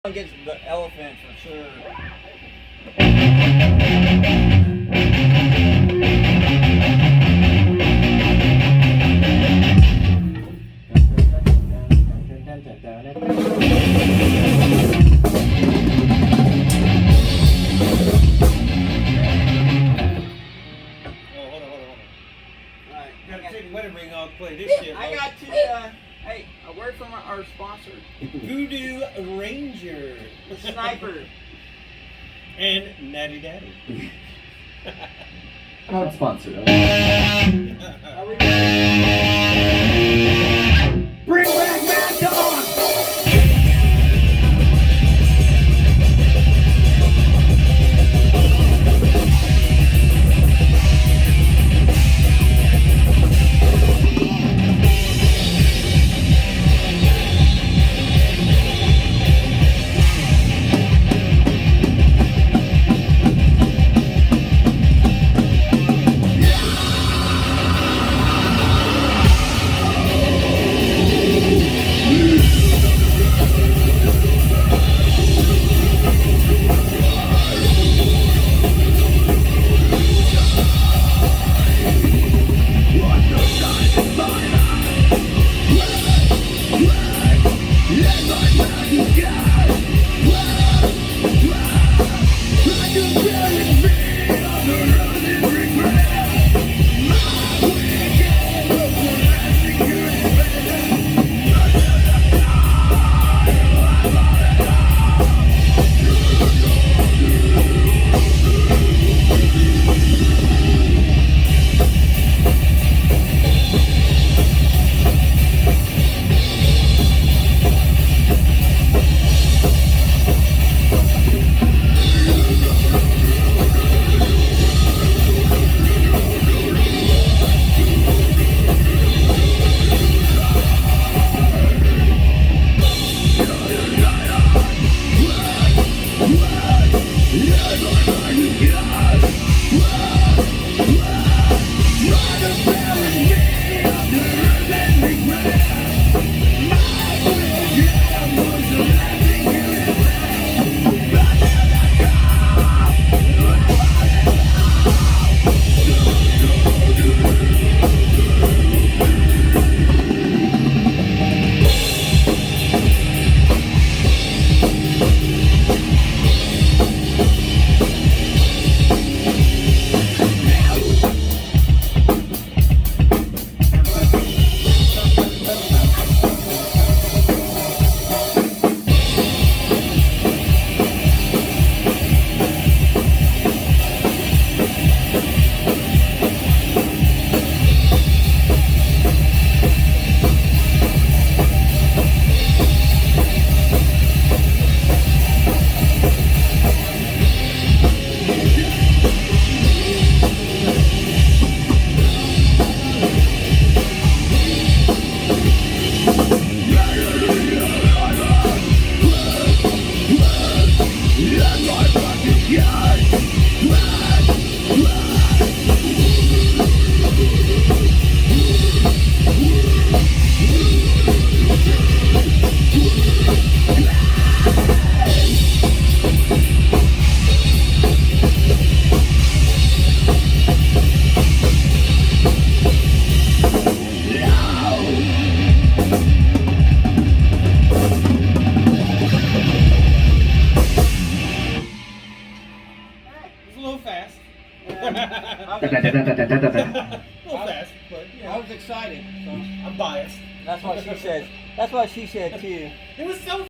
Against the elephant for sure. Alright, gotta take the wedding ring off, play this shit. I got to, hey, a word from our sponsor, Voodoo Ranger. Sniper. And Natty Daddy. Not sponsored. Are we Bring back Mad Dog! A little fast. I A little fast, but I was excited. So I'm biased. that's what she said. That's what she said too. It was so